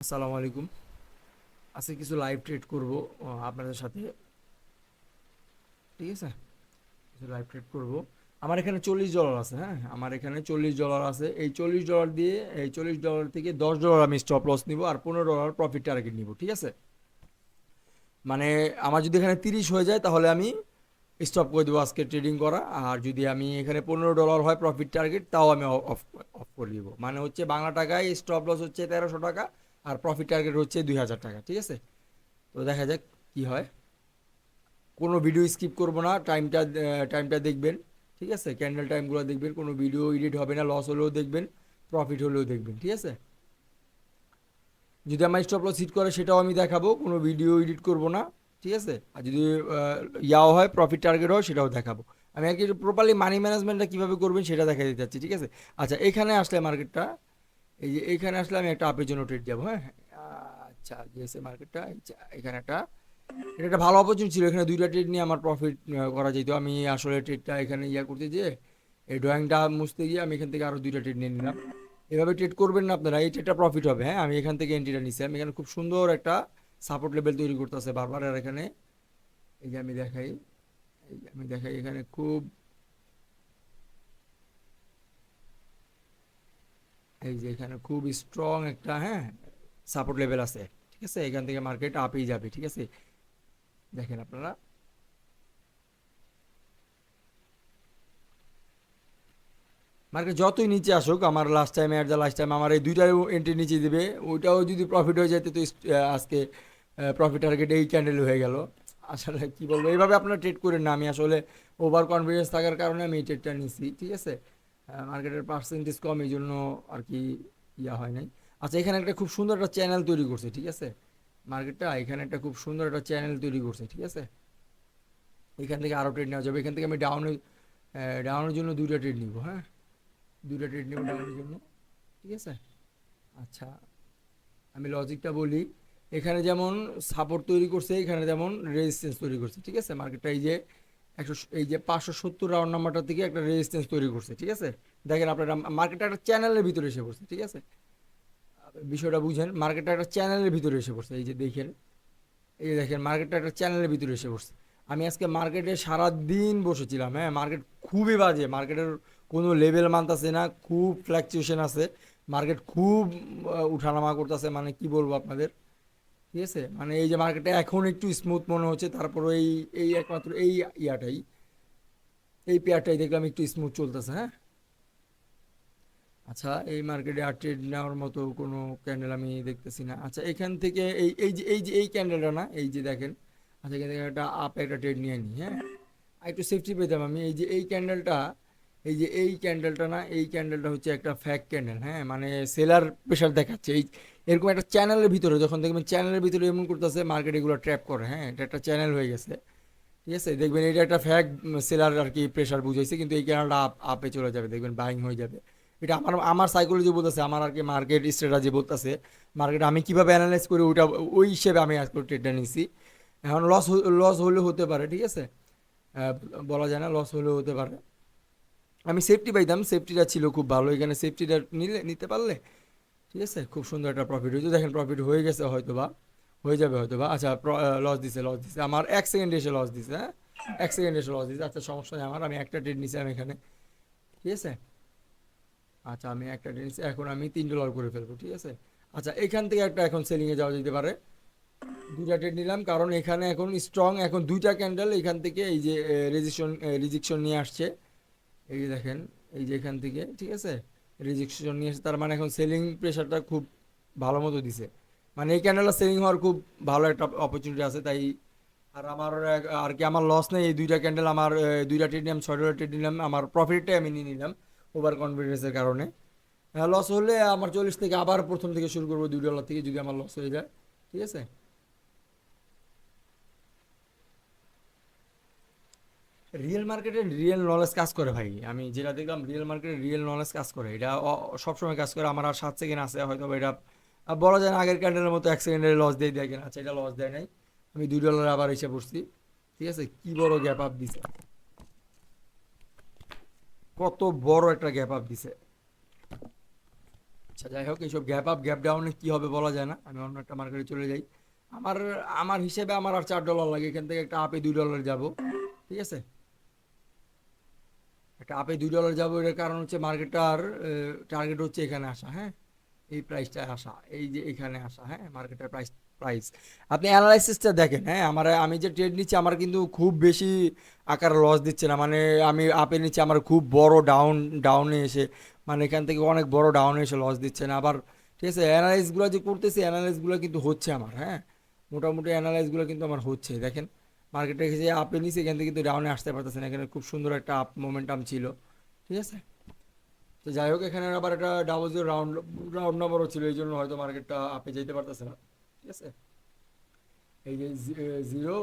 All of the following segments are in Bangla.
আসসালামু আলাইকুম। আজকে কিছু লাইভ ট্রেড করব আপনাদের সাথে। ঠিক আছে, কিছু লাইভ ট্রেড করব। আমার এখানে $40 আছে। হ্যাঁ, আমার এখানে $40 আছে। এই $40 দিয়ে এই $40 থেকে $10 আমি স্টপ লস নিব আর $15 প্রফিট টার্গেট নিব। ঠিক আছে, মানে আমার যদি এখানে 30 হয়ে যায় তাহলে আমি স্টপ করে দেবো আজকে ট্রেডিং করা। আর যদি আমি এখানে $15 হয় প্রফিট টার্গেট, তাও আমি অফ অফ করে দিব। মানে হচ্ছে বাংলা টাকায় স্টপ লস হচ্ছে 1300 টাকা আর প্রফিট টার্গেট হচ্ছে 2000 টাকা। ঠিক আছে, তো দেখা যাক কি হয়। কোনো ভিডিও স্কিপ করবো না, টাইমটা দেখবেন। ঠিক আছে, ক্যান্ডেল টাইমগুলো দেখবেন, কোনো ভিডিও এডিট হবে না, লস হলেও দেখবেন, প্রফিট হলেও দেখবেন। ঠিক আছে, যদি আমার স্টপ লস হিট করে সেটাও আমি দেখাবো, কোনো ভিডিও এডিট করব না। ঠিক আছে, আর যদি ইয়াও হয়, প্রফিট টার্গেট হয়, সেটাও দেখাবো। আমি আর কি প্রপারলি মানি ম্যানেজমেন্টটা কীভাবে করবেন সেটা দেখা দিতে চাচ্ছি। ঠিক আছে, আচ্ছা এখানে আসলে মার্কেটটা, এই যে এইখানে আসলে আমি একটা আপের জন্য ট্রেড যাবো। হ্যাঁ, আচ্ছা জিএসএ মার্কেটটা এখানে একটা, এটা একটা ভালো অপরচুনিটি ছিল। এখানে দুইটা ট্রেড নিয়ে আমার প্রফিট করা যেত। আমি আসলে ট্রেডটা এখানে করতে গিয়ে এই ড্রয়িংটা মুছতে গিয়ে আমি এখান থেকে আরও দুইটা ট্রেড নিয়ে নিলাম। এভাবে ট্রেড করবেন না আপনারা, এই ট্রেডটা প্রফিট হবে। হ্যাঁ, আমি এখান থেকে এন্ট্রিটা নিচ্ছি। আমি এখানে খুব সুন্দর একটা সাপোর্ট লেভেল তৈরি করতেছে বারবার। আর এখানে এই যে আমি দেখাই, এই যে আমি দেখাই এখানে খুব, এই যে এখানে খুব স্ট্রং একটা, হ্যাঁ, সাপোর্ট লেভেল আছে। ঠিক আছে, এখান থেকে মার্কেট আপেই যাবে। ঠিক আছে, দেখেন আপনারা, মার্কেট যতই নিচে আসুক, আমার লাস্ট টাইম আর যা লাস্ট টাইম আমার এই দুইটাই এন্ট্রি নিচে দিবে। ওইটাও যদি প্রফিট হয়ে যেত তো আজকে প্রফিট টার্গেট এই ক্যান্ডেল হয়ে গেল। আসলে কি বলবো, এইভাবে আপনারা ট্রেড করেন না। আমি আসলে ওভার কনফিডেন্স থাকার কারণে আমি এই ট্রেডটা নিছি। ঠিক আছে, মার্কেটের পার্সেন্টেজ কম, এই জন্য আর কি ইয়া হয় নাই। আচ্ছা, এখানে একটা খুব সুন্দর একটা চ্যানেল তৈরি করছে। ঠিক আছে, মার্কেটটা এখানে একটা খুব সুন্দর একটা চ্যানেল তৈরি করছে। ঠিক আছে, এখান থেকে আরও ট্রেড নেওয়া যাবে। এখান থেকে আমি ডাউনের জন্য দুইটা ট্রেড নিব। হ্যাঁ, দুইটা ট্রেড নেব ডাউনের জন্য। ঠিক আছে, আচ্ছা আমি লজিকটা বলি। এখানে যেমন সাপোর্ট তৈরি করছে, এখানে যেমন রেজিস্ট্যান্স তৈরি করছে। ঠিক আছে, মার্কেটটা এই যে 570 রাউন্ড নাম্বারটা থেকে একটা রেজিস্ট্যান্স তৈরি করছে। ঠিক আছে, দেখেন আপনারা, মার্কেটটা একটা চ্যানেলের ভিতরে এসে পড়ছে। ঠিক আছে, বিষয়টা বুঝেন, মার্কেটটা একটা চ্যানেলের ভিতরে এসে পড়ছে। এই যে দেখেন, এই যে দেখেন মার্কেটটা একটা চ্যানেলের ভিতরে এসে পড়ছে। আমি আজকে মার্কেটে সারা দিন বসেছিলাম। হ্যাঁ, মার্কেট খুবই বাজে, মার্কেটের কোনো লেভেল মানতেছে না, খুব ফ্ল্যাকচুয়েশন আছে। মার্কেট খুব উঠানামা করতেছে, মানে কি বলবো আপনাদের। ঠিক আছে, মানে এই যে মার্কেটে এখন একটু স্মুথ মনে হচ্ছে, তারপর এই এই একমাত্র এই ইয়াটাই, এই পেয়ারটাই দেখলাম একটু স্মুথ চলতেছে। হ্যাঁ, আচ্ছা এই মার্কেটে আর ট্রেড নেওয়ার মতো কোনো ক্যান্ডেল আমি দেখতেছি না। আচ্ছা এখান থেকে এই ক্যান্ডেলটা না, এই যে দেখেন, আচ্ছা এখান থেকে একটা আপ একটা ট্রেড নিয়ে নিই। হ্যাঁ, আর একটু সেফটি পেতাম আমি। এই যে এই ক্যান্ডেলটা, এই যে এই ক্যান্ডেলটা না, এই ক্যান্ডেলটা হচ্ছে একটা ফ্যাক ক্যান্ডেল। হ্যাঁ, মানে সেলার প্রেশার দেখাচ্ছে। এই এরকম একটা চ্যানেলের ভিতরে, যখন দেখবেন চ্যানেলের ভিতরে এমন করতেছে, মার্কেট এগুলো ট্র্যাপ করে। হ্যাঁ, এটা একটা চ্যানেল হয়ে গেছে। ঠিক আছে, দেখবেন এটা একটা ফ্যাক সেলার আর কি প্রেশার বুঝাইছে, কিন্তু এই ক্যান্ডেলটা আপে চলে যাবে, দেখবেন বাইং হয়ে যাবে। এটা আমার আমার সাইকোলজি বলতেছে, আমার আর কি মার্কেট স্ট্র্যাটাজি বলতেছে। মার্কেট আমি কিভাবে অ্যানালাইজ করি ওইটা, ওই হিসেবে আমি আজকে ট্রেডটা নিছি। এখন লস হলেও হতে পারে। ঠিক আছে, আহ, বলা যায় না, লস হলেও হতে পারে। আমি সেফটি পাইতাম, সেফটিটা ছিল খুব ভালো। এখানে সেফটিটা নিতে পারলে, ঠিক আছে, খুব সুন্দর একটা প্রফিট হয়েছে। দেখেন প্রফিট হয়ে গেছে হয়তো বা, হয়ে যাবে হয়তো বা। আচ্ছা, লস দিছে আমার 1 সেকেন্ডে এসে লস দিছে। হ্যাঁ, 1 সেকেন্ডে এসে লস দিছে। আচ্ছা সমস্যা নেই, আমি একটা ট্রেড নিছিলাম এখানে। ঠিক আছে, আচ্ছা আমি একটা ট্রেড নিচ্ছি, এখন আমি $3 করে ফেলবো। ঠিক আছে, আচ্ছা এখান থেকে একটা এখন সেলিংয়ে যাওয়া যেতে পারে। দুইটা ট্রেড নিলাম, কারণ এখানে এখন স্ট্রং, এখন দুইটা ক্যান্ডেল এখান থেকে এই যে রিজেকশন নিয়ে আসছে। এই যে দেখেন, এই যে এখান থেকে, ঠিক আছে, রিজেকশন নিয়ে আসছে, তার মানে এখন সেলিং প্রেশারটা খুব ভালো মতো দিছে। মানে এই ক্যান্ডেলটা সেলিং হওয়ার খুব ভালো একটা অপরচুনিটি আছে। তাই আর আমার আর কি আমার লস নেই। এই দুইটা ক্যান্ডেল আমার, দুইটা ট্রেড নিলাম, $6 ট্রেড নিলাম, আমার প্রফিটটাই আমি নিয়ে নিলাম ওভার কনফিডেন্সের কারণে। লস হলে আমার 40 থেকে আবার প্রথম থেকে শুরু করবো $2 থেকে, যদি আমার লস হয়ে যায়। ঠিক আছে, রিয়েল মার্কেটে রিয়েল নলেজ কাজ করে ভাই। আমি যেটা দেখলাম, রিয়েল মার্কেটে রিয়েল নলেজ কাজ করে। এটা সবসময় কাজ করে। আমার আর 7 সেকেন্ড আছে হয়তো বা, এটা বলা যায় না আগের ক্যান্ডেলের মতো 1 সেকেন্ডের লস দিয়ে দেয় কিনা। আচ্ছা এটা লস দেয় নাই, আমি $2 আবার এসে পড়ছি। ঠিক আছে, কি বড় গ্যাপ আপ দিছে, কত বড় একটা গ্যাপ আপ দিছে। আচ্ছা যাই হোক, এইসব গ্যাপ আপ গ্যাপ ডাউনে কি হবে বলা যায় না, আমি অন্য একটা মার্কেটে চলে যাই। আমার আমার হিসেবে আমার আর $4 লাগে, এখান থেকে একটা আপে $2 যাব। ঠিক আছে, একটা আপে $2 যাবো, এর কারণ হচ্ছে মার্কেটটার টার্গেট হচ্ছে এখানে আসা, হ্যাঁ, এই প্রাইসটায় আসা, এই যে এখানে আসা, হ্যাঁ, মার্কেটের প্রাইস আপনি অ্যানালাইসিসটা দেখেন, হ্যাঁ, আমি যে ট্রেড নিচ্ছি আমার কিন্তু খুব বেশি আকারে লস দিচ্ছে না, মানে আমি আপে নিচ্ছি আমার খুব বড় ডাউনে এসে, মানে এখান থেকে অনেক বড় ডাউনে এসে লস দিচ্ছে না আবার। ঠিক আছে, অ্যানালাইসগুলো যে করতেছি অ্যানালাইসগুলো কিন্তু হচ্ছে আমার, হ্যাঁ, মোটামুটি অ্যানালাইসগুলো কিন্তু আমার হচ্ছে, দেখেন মার্কেটে যে আপে নিচ্ছে এখান থেকে কিন্তু ডাউনে আসতে পারতেছে না, এখানে খুব সুন্দর একটা আপ মোমেন্টাম ছিল। ঠিক আছে, তো যাই হোক, এখানে আবার একটা ডাবল জিরো রাউন্ড রাউন্ড নাম্বারও ছিল, এই জন্য হয়তো মার্কেটটা আপে যেতে পারতেছে না। ঠিক আছে, এই যে জিরো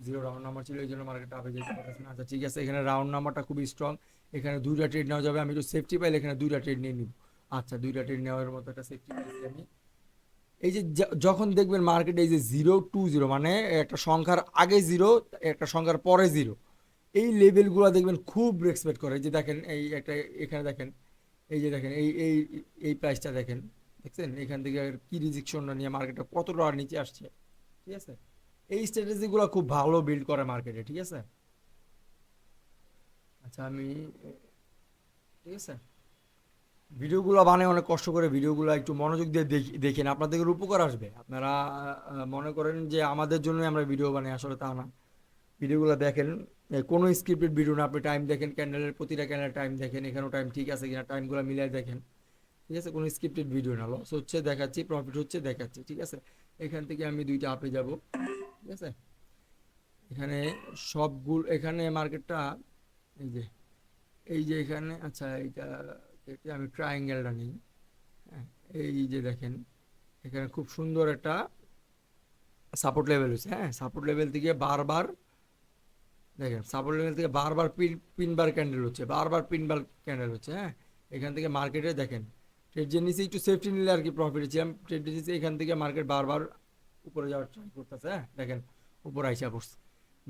জিরো রাউন্ড নাম্বার ছিল, এই জন্য মার্কেটটা আপে যেতে পারতেছে না। আচ্ছা ঠিক আছে, এখানে রাউন্ড নাম্বারটা খুবই স্ট্রং, এখানে দুইটা ট্রেড নেওয়া যাবে, আমি একটু সেফটি পাইলে এখানে দুইটা ট্রেড নিয়ে নিব। আচ্ছা, দুইটা ট্রেড নেওয়ার মতো একটা সেফটি পাইছি আমি। এই যে যখন দেখবেন মার্কেটে এই যে 0 2 0, মানে একটা সংখ্যার আগে জিরো, একটা সংখ্যার পরে জিরো, এই লেভেলগুলো দেখবেন খুব রেসপেক্ট করে। এই যে দেখেন এই একটা, এখানে দেখেন, এই যে দেখেন এই প্রাইসটা দেখেন, দেখছেন এখান থেকে কি রিজেকশনটা নিয়ে মার্কেটটা কতটা নিচে আসছে। ঠিক আছে, এই স্ট্র্যাটেজিগুলো খুব ভালো বিল্ড করে মার্কেটে। ঠিক আছে, আচ্ছা আমি, ঠিক আছে, ভিডিওগুলো বানায় অনেক কষ্ট করে, ভিডিওগুলো একটু মনোযোগ দিয়ে দেখেন, আপনাদের উপকার আসবে। আপনারা মনে করেন যে আমাদের জন্য আমরা ভিডিও বানাই, আসলে তা না। ভিডিওগুলো দেখেন, কোনো স্ক্রিপ্টেড ভিডিও না, আপনি টাইম দেখেন, ক্যান্ডেলের প্রতিটা ক্যান্ডেল টাইম দেখেন, এখানেও টাইম ঠিক আছে কিনা টাইমগুলো মিলিয়ে দেখেন। ঠিক আছে, কোনো স্ক্রিপ্টেড ভিডিও না, লস হচ্ছে দেখাচ্ছি, প্রফিট হচ্ছে দেখাচ্ছি। ঠিক আছে, এখান থেকে আমি দুইটা আপে যাব। ঠিক আছে, এখানে সবগুলো, এখানে মার্কেটটা, এই যে এখানে, আচ্ছা এইটা কেটে আমি ট্রায়াঙ্গেলটা নিই। হ্যাঁ, এই যে দেখেন এখানে খুব সুন্দর একটা সাপোর্ট লেভেল হচ্ছে, হ্যাঁ, সাপোর্ট লেভেল থেকে বারবার, দেখেন সাপোর্ট লেভেল থেকে বারবার পিনবার ক্যান্ডেল হচ্ছে, বারবার পিনবার ক্যান্ডেল হচ্ছে, হ্যাঁ, এখান থেকে মার্কেটে দেখেন ট্রেড যে নিচে একটু সেফটি নিলে আর কি প্রফিটে ছিলাম, ট্রেড নিচে এখান থেকে মার্কেট বারবার উপরে যাওয়ার ট্রাই করতেছে, হ্যাঁ, দেখেন উপরে আইসা পড়ছে।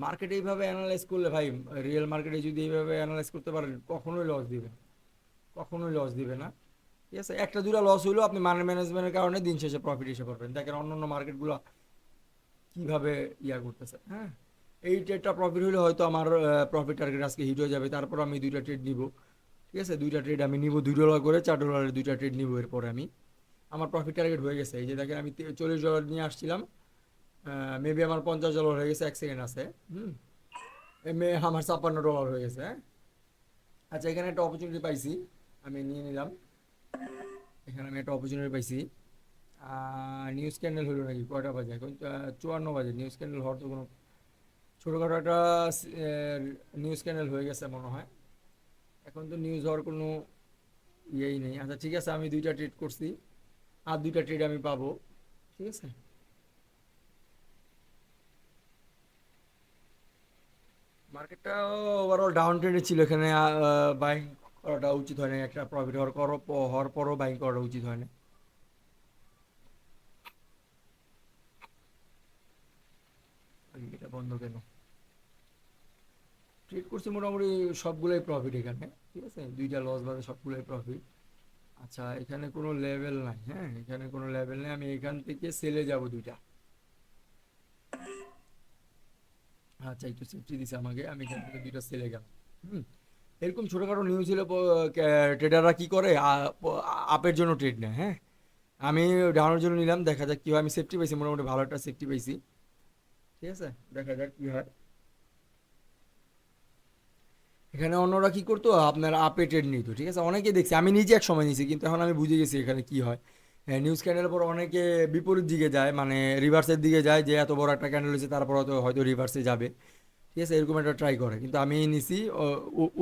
মার্কেট এইভাবে অ্যানালাইজ করলে ভাই, রিয়েল মার্কেটে যদি এইভাবে অ্যানালাইজ করতে পারেন কখনোই লস দিবে, কখনোই লস দিবে না। ঠিক আছে, একটা দুটা লস হইলেও আপনি মানি ম্যানেজমেন্টের কারণে দিন শেষে প্রফিট এসে পড়বেন। দেখেন অন্য অন্য মার্কেটগুলো কিভাবে ইয়া করতেছে, হ্যাঁ, এই ট্রেডটা প্রফিট হলে হয়তো আমার প্রফিট টার্গেট আজকে হিট হয়ে যাবে, তারপর আমি দুইটা ট্রেড নিব। ঠিক আছে, দুইটা ট্রেড আমি নিব, $2 করে $4 দুইটা ট্রেড নিব, এরপরে আমি, আমার প্রফিট টার্গেট হয়ে গেছে। এই যে দেখেন আমি $40 নিয়ে আসছিলাম, মেবি আমার $50 হয়ে গেছে, 1 সেকেন্ড আছে। হুম, আমার $56 হয়ে গেছে, হ্যাঁ। আচ্ছা, এখানে একটা অপরচুনিটি পাইছি, আমি নিয়ে নিলাম। এখানে আমি একটা অপরচুনিটি পাইছি। নিউজ ক্যান্ডেল হলো নাকি, কয়টা বাজে এখন? 54 বাজে। নিউজ ক্যান্ডেল হওয়ার তো কোনো, ছোটোখাটো একটা নিউজ ক্যান্ডেল হয়ে গেছে মনে হয়, এখন তো নিউজ হওয়ার কোনো ইয়েই নেই। আচ্ছা ঠিক আছে, আমি দুইটা ট্রেড করছি, আর দুইটা ট্রেড আমি পাবো। ঠিক আছে, মার্কেটটা ওভারঅল ডাউন ট্রেন্ডে ছিল, এখানে বাইং করাটা উচিত হয় না, একটা প্রফিট হওয়ার পরও বাইং করাটা উচিত হয় না। এটা বন্ধ কেন? ট্রেড করছি মোটামুটি সবগুলোই প্রফিট এখানে। ঠিক আছে, দুইটা লস বাদে সবগুলোই প্রফিট। আচ্ছা, এখানে কোনো লেভেল নাই, হ্যাঁ, এখানে কোনো লেভেল নেই, আমি এখান থেকে সেলে যাব দুইটা। আচ্ছা, একটু সেফটি দিছে আমাকে, আমি এখান থেকে দুইটা সেলে গেলাম। হুম, এরকম ছোটোখাটো নিউজ হলে ট্রেডাররা কি করে, আপের জন্য ট্রেড নেয়, হ্যাঁ, আমি ডাউনের জন্য নিলাম, দেখা যাক কি হয়। আমি সেফটি পাইছি, মোটামুটি ভালো একটা সেফটি পাইছি। ঠিক আছে, দেখা যাক কি হয়। এখানে অন্যরা কি করতো, আপনার আপে ট্রেড নিত। ঠিক আছে, অনেকে দেখছি, আমি নিজে এক সময় নিয়েছি, কিন্তু এখন আমি বুঝে গেছি এখানে কি হয়। হ্যাঁ, নিউজ ক্যান্ডেলের পর অনেকে বিপরীত দিকে যায়, মানে রিভার্সের দিকে যায়, যে এত বড় একটা ক্যান্ডেল হয়েছে তারপর হয়তো হয়তো রিভার্সে যাবে। ঠিক আছে, এরকম একটা ট্রাই করে, কিন্তু আমি নিছি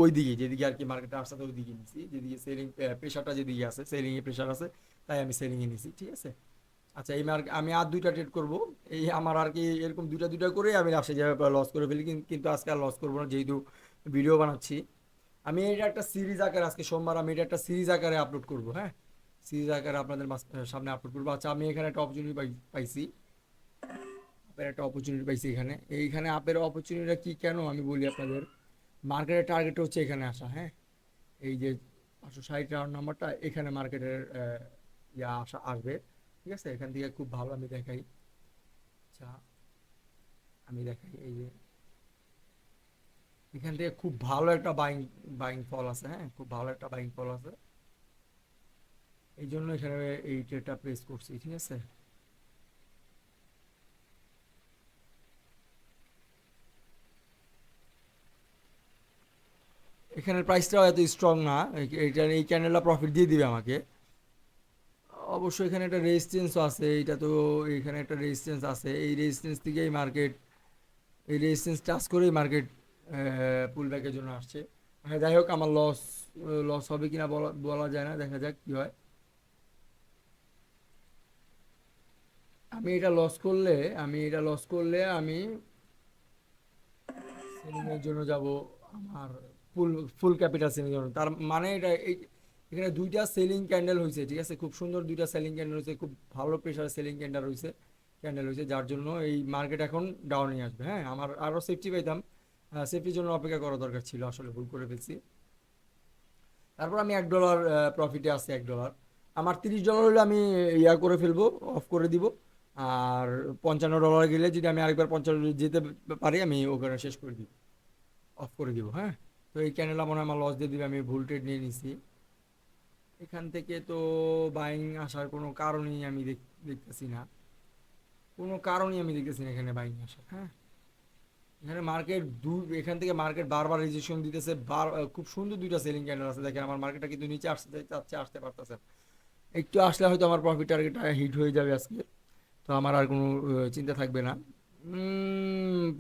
ওই দিকে, যেদিকে আর কি মার্কেটটা আসছে ওই দিকে নিছি, যেদিকে সেলিং প্রেশারটা যেদিকে আছে, সেলিংয়ে প্রেশার আছে, তাই আমি সেলিংয়ে নিছি। ঠিক আছে, আচ্ছা এই আমি আর দুইটা ট্রেড করব। এই আমার আর কি এরকম দুইটা দুইটা করে আমি লাস্টে যাবে লস করে ফেলি, কিন্তু আজকে আর লস করবো না, যেহেতু ভিডিও বানাচ্ছি। আমি এটা একটা সিরিজ আকারে, আজকে সোমবার, আমি এটা একটা সিরিজ আকারে আপলোড করব, হ্যাঁ, সিরিজ আকারে আপনাদের সামনে আপলোড করবো। আচ্ছা, আমি এখানে একটা অপরচুনিটি পাইছি, আপের একটা অপরচুনিটি পাইছি এখানে। এইখানে আপের অপরচুনিটিটা কি, কেন আমি বলি আপনাদের, মার্কেটের টার্গেট হচ্ছে এখানে আসা, হ্যাঁ, এই যে 560 রাউন্ড নাম্বারটা, এখানে মার্কেটের আসবে। ঠিক আছে, এখান থেকে খুব ভালো আমি দেখাই। আচ্ছা, আমি দেখাই এই যে এখান থেকে খুব ভালো একটা বাইং বাইং ফল আছে, হ্যাঁ, খুব ভালো একটা বাইং ফল আছে। এই জন্য এখানে এই ট্রেডটা প্রেস করছি। ঠিক আছে, এখানের প্রাইসটাও এত স্ট্রং না, এইটা এই ক্যান্ডেলটা প্রফিট দিয়ে দিবে আমাকে। অবশ্যই এখানে একটা রেজিস্ট্যান্সও আছে, এইটা তো এখানে একটা রেজিস্ট্যান্স আছে, এই রেজিস্ট্যান্স থেকেই মার্কেট, এই রেজিস্ট্যান্স টাচ করেই মার্কেট পুল ব্যাকের জন্য আসছে। হ্যাঁ, যাই হোক, আমার লস লস হবে কিনা বলা বলা যায় না, দেখা যাক কি হয়। আমি এটা লস করলে আমি এটা লস করলে আমি সেলিং এর জন্য যাব আমার ফুল ফুল ক্যাপিটাল সেলিং এর জন্য। তার মানে এটা এখানে দুইটা সেলিং ক্যান্ডেল হয়েছে, ঠিক আছে, খুব সুন্দর দুইটা সেলিং ক্যান্ডেল হয়েছে, খুব ভালো প্রেশার সেলিং ক্যান্ডেল হয়েছে, যার জন্য এই মার্কেট এখন ডাউনে আসবে। হ্যাঁ, আমার আরও সেফটি পাইতাম, সেফটির জন্য অপেক্ষা করা দরকার ছিল, আসলে ভুল করে ফেলছি। তারপর আমি $1 প্রফিটে আছে, $1 আমার $30 হলে আমি ইয়া করে ফেলবো, অফ করে দিব। আর $55 গেলে যদি আমি আরেকবার 55 যেতে পারি, আমি ওখানে শেষ করে দিব, অফ করে দিব। হ্যাঁ, তো এই ক্যানেলটা মনে হয় আমার লস দিয়ে দিবে, আমি ভুল ট্রেড নিয়ে নিছি। এখান থেকে তো বাইং আসার কোনো কারণই আমি দেখতেছি না, কোনো কারণই আমি দেখতেছি না এখানে বাইং আসার। হ্যাঁ, এখানে মার্কেট এখান থেকে মার্কেট বারবার রেজিস্ট্রেশন দিতেছে, খুব সুন্দর দুইটা সেলিং ক্যান্ডেল আছে, দেখেন আমার মার্কেটটা কিন্তু নিচে আসতে চাচ্ছে, আসতে পারতেছে না। একটু আসলে হয়তো আমার প্রফিট টার্গেটটা হিট হয়ে যাবে আজকে, তো আমার আর কোনো চিন্তা থাকবে না।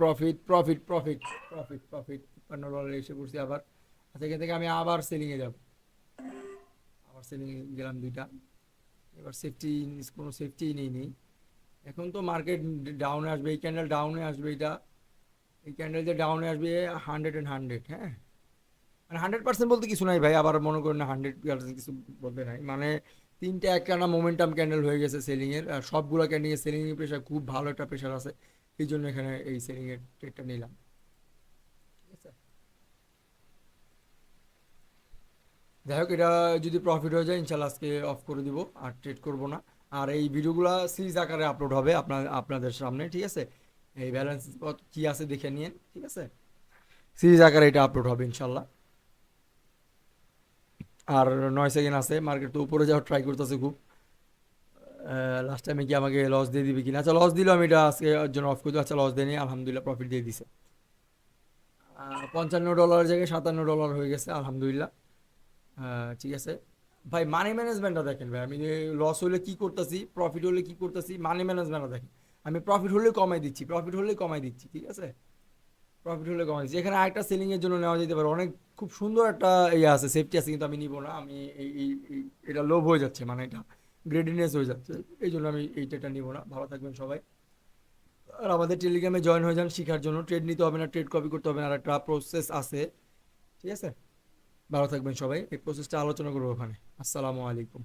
Profit profit profit profit profit $56 এসে পড়ছি আবার। আচ্ছা, এখান থেকে আমি আবার সেলিংয়ে যাব, আবার সেলিং গেলাম দুইটা। এবার সেফটি, কোনো সেফটি নেই। এখন তো মার্কেট ডাউনে আসবে, এই ক্যান্ডেল ডাউনে আসবে, এটা এই ক্যান্ডেল যে ডাউনে আসবে 100 হ্যাঁ, মানে 100% বলতে কিছু নাই ভাই, আবার মনে করেন না 100% কিছু বলতে নাই, মানে তিনটে একটানা মোমেন্টাম ক্যান্ডেল হয়ে গেছে সেলিং এর, আর সবগুলো ক্যান্ডেল সেলিং এর প্রেশার খুব ভালো একটা প্রেশার আছে, এই জন্য এখানে এই সেলিং এর ট্রেডটা নিলাম। ঠিক আছে, যাই হোক, এটা যদি প্রফিট হয়ে যায় ইনশাল্লাহ আজকে অফ করে দিব, আর ট্রেড করব না। আর এই ভিডিওগুলো সিরিজ আকারে আপলোড হবে আপনাদের সামনে। ঠিক আছে, এই ব্যালেন্স কি আছে দেখে নিন। ঠিক আছে, সিরিজ আকারে এটা আপলোড হবে ইনশাল্লাহ। আর 9 সেকেন্ড আছে, মার্কেট তো উপরে যাওয়ার ট্রাই করতেছে খুব। লাস্ট টাইমে কি আমাকে লস দিয়ে দিবে কিনা, আচ্ছা লস দিল, আমি এটা আজকে ওর জন্য অফ করে দিই। আচ্ছা, লস দেয়নি, আলহামদুলিল্লাহ প্রফিট দিয়ে দিছে। $55 জায়গায় $57 হয়ে গেছে, আলহামদুলিল্লাহ। ঠিক আছে ভাই, মানি ম্যানেজমেন্টটা দেখেন ভাই, আমি লস হলে কি করতেছি, প্রফিট হলে কি করতেছি, মানি ম্যানেজমেন্টটা দেখেন। আমি প্রফিট হলে কমাই দিচ্ছি, প্রফিট হলে কমাই দিচ্ছি। ঠিক আছে, প্রফিট হলে কমাই দিচ্ছি। এখানে আরেকটা সেলিং এর জন্য নেওয়া যেতে পারে, অনেক খুব সুন্দর একটা ইয়ে আছে, সেফটি আছে, কিন্তু আমি নিব না। আমি এটা লোভ হয়ে যাচ্ছে, মানে এটা গ্রেডিনেস হয়ে যাচ্ছে, এই জন্য আমি এইটা নিব না। ভালো থাকবেন সবাই, আর আমাদের টেলিগ্রামে জয়েন হয়ে যান শেখার জন্য। ট্রেড নিতে হবে না, ট্রেড কপি করতে হবে না, আর একটা প্রসেস আছে। ঠিক আছে, ভালো থাকবেন সবাই, এই প্রসেসটা আলোচনা করবো ওখানে। আসসালামু আলাইকুম।